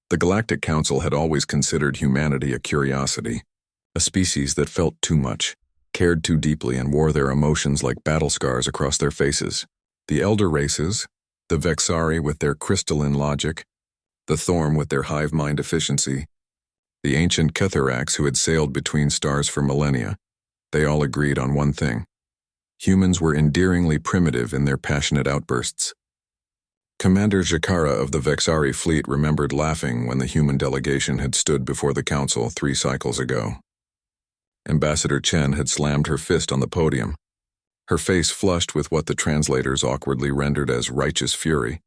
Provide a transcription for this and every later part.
The Galactic Council had always considered humanity a curiosity, a species that felt too much, cared too deeply, and wore their emotions like battle scars across their faces. The elder races, the Vexari with their crystalline logic, the Thorm with their hive mind efficiency, the ancient Ketheraks who had sailed between stars for millennia, they all agreed on one thing. Humans were endearingly primitive in their passionate outbursts. Commander Jakara of the Vexari fleet remembered laughing when the human delegation had stood before the council 3 cycles ago. Ambassador Chen had slammed her fist on the podium, her face flushed with what the translators awkwardly rendered as righteous fury,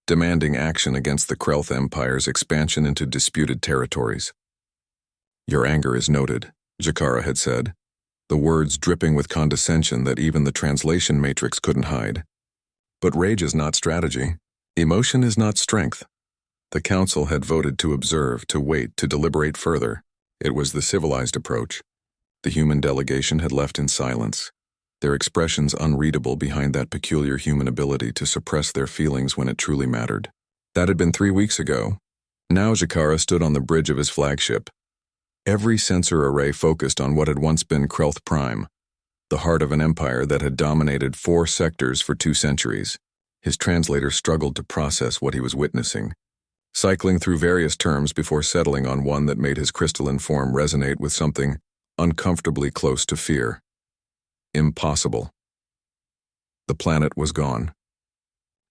demanding action against the Krelth Empire's expansion into disputed territories. "Your anger is noted," Jakara had said, the words dripping with condescension that even the translation matrix couldn't hide. But rage is not strategy. Emotion is not strength. The council had voted to observe, to wait, to deliberate further. It was the civilized approach. The human delegation had left in silence, their expressions unreadable behind that peculiar human ability to suppress their feelings when it truly mattered. That had been 3 weeks ago. Now Jakara stood on the bridge of his flagship. Every sensor array focused on what had once been Krelth Prime, the heart of an empire that had dominated 4 sectors for 2 centuries. His translator struggled to process what he was witnessing, cycling through various terms before settling on one that made his crystalline form resonate with something uncomfortably close to fear. Impossible. The planet was gone.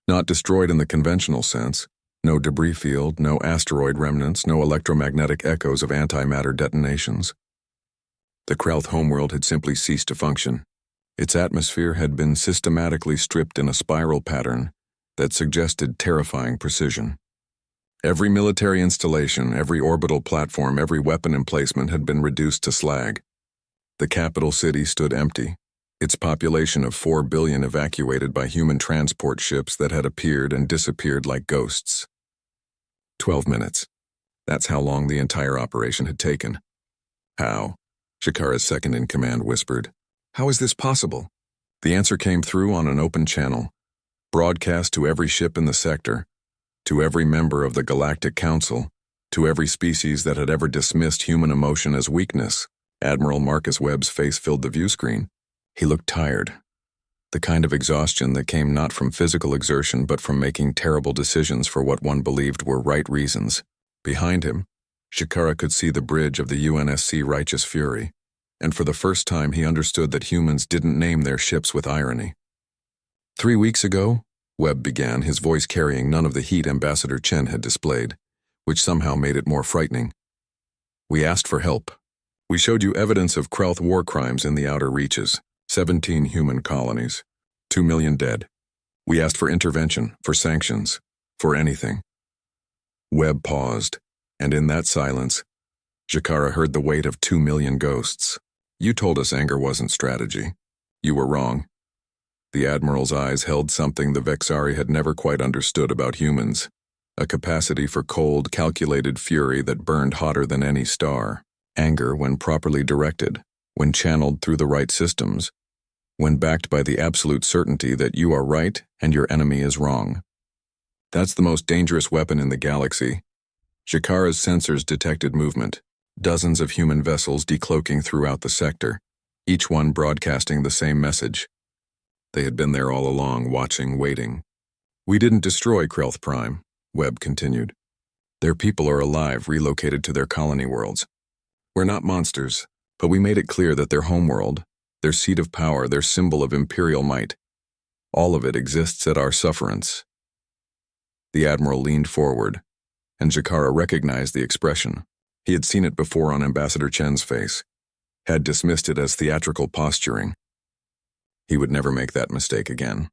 Not destroyed in the conventional sense. No debris field, no asteroid remnants, no electromagnetic echoes of antimatter detonations. The Krelth homeworld had simply ceased to function. Its atmosphere had been systematically stripped in a spiral pattern that suggested terrifying precision. Every military installation, every orbital platform, every weapon emplacement had been reduced to slag. The capital city stood empty, its population of 4 billion evacuated by human transport ships that had appeared and disappeared like ghosts. 12 minutes. That's how long the entire operation had taken. How? Jakara's second-in-command whispered. How is this possible? The answer came through on an open channel, broadcast to every ship in the sector, to every member of the Galactic Council, to every species that had ever dismissed human emotion as weakness. Admiral Marcus Webb's face filled the view screen. He looked tired, the kind of exhaustion that came not from physical exertion but from making terrible decisions for what one believed were right reasons. Behind him, Jakara could see the bridge of the UNSC Righteous Fury, and for the first time he understood that humans didn't name their ships with irony. 3 weeks ago, Webb began, his voice carrying none of the heat Ambassador Chen had displayed, which somehow made it more frightening. We asked for help. We showed you evidence of Krelth war crimes in the outer reaches, 17 human colonies, 2 million dead. We asked for intervention, for sanctions, for anything. Webb paused, and in that silence, Jakara heard the weight of 2 million ghosts. You told us anger wasn't strategy. You were wrong. The Admiral's eyes held something the Vexari had never quite understood about humans, a capacity for cold, calculated fury that burned hotter than any star. Anger, when properly directed, when channeled through the right systems, when backed by the absolute certainty that you are right and your enemy is wrong. That's the most dangerous weapon in the galaxy. Jakara's sensors detected movement, dozens of human vessels decloaking throughout the sector, each one broadcasting the same message. They had been there all along, watching, waiting. We didn't destroy Krelth Prime, Webb continued. Their people are alive, relocated to their colony worlds. We're not monsters, but we made it clear that their homeworld, their seat of power, their symbol of imperial might, all of it exists at our sufferance. The Admiral leaned forward, and Jakara recognized the expression. He had seen it before on Ambassador Chen's face, had dismissed it as theatrical posturing. He would never make that mistake again.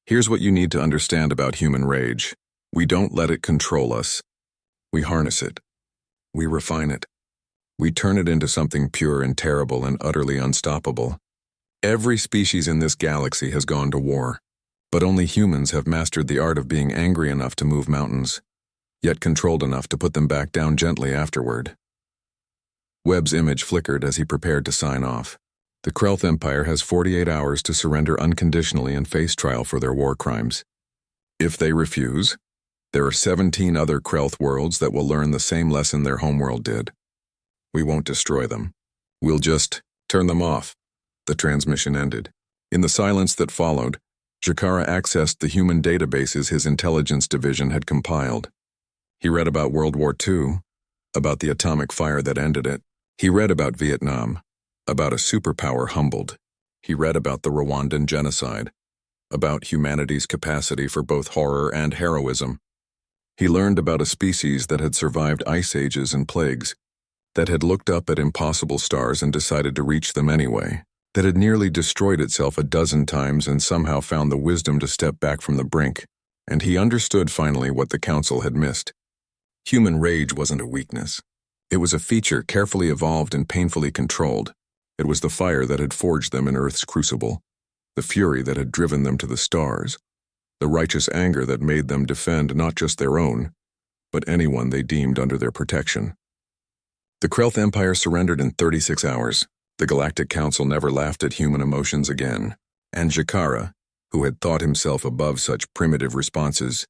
Here's what you need to understand about human rage. We don't let it control us. We harness it. We refine it. We turn it into something pure and terrible and utterly unstoppable. Every species in this galaxy has gone to war, but only humans have mastered the art of being angry enough to move mountains, yet controlled enough to put them back down gently afterward. Webb's image flickered as he prepared to sign off. The Krelth Empire has 48 hours to surrender unconditionally and face trial for their war crimes. If they refuse, There are 17 other Krelth worlds that will learn the same lesson their homeworld did. We won't destroy them. We'll just turn them off. The transmission ended. In the silence that followed, Jakara accessed the human databases his intelligence division had compiled. He read about World War II, about the atomic fire that ended it. He read about Vietnam, about a superpower humbled. He read about the Rwandan genocide, about humanity's capacity for both horror and heroism. He learned about a species that had survived ice ages and plagues, that had looked up at impossible stars and decided to reach them anyway, that had nearly destroyed itself a dozen times and somehow found the wisdom to step back from the brink. And he understood finally what the Council had missed. Human rage wasn't a weakness. It was a feature carefully evolved and painfully controlled. It was the fire that had forged them in Earth's crucible, the fury that had driven them to the stars, the righteous anger that made them defend not just their own, but anyone they deemed under their protection. The Krelth Empire surrendered in 36 hours. The Galactic Council never laughed at human emotions again, and Jakara, who had thought himself above such primitive responses,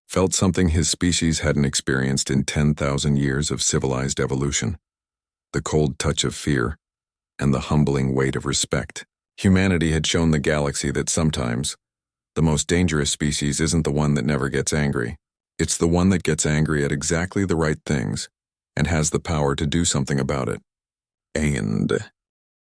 felt something his species hadn't experienced in 10,000 years of civilized evolution: the cold touch of fear and the humbling weight of respect. Humanity had shown the galaxy that sometimes the most dangerous species isn't the one that never gets angry. It's the one that gets angry at exactly the right things and has the power to do something about it. And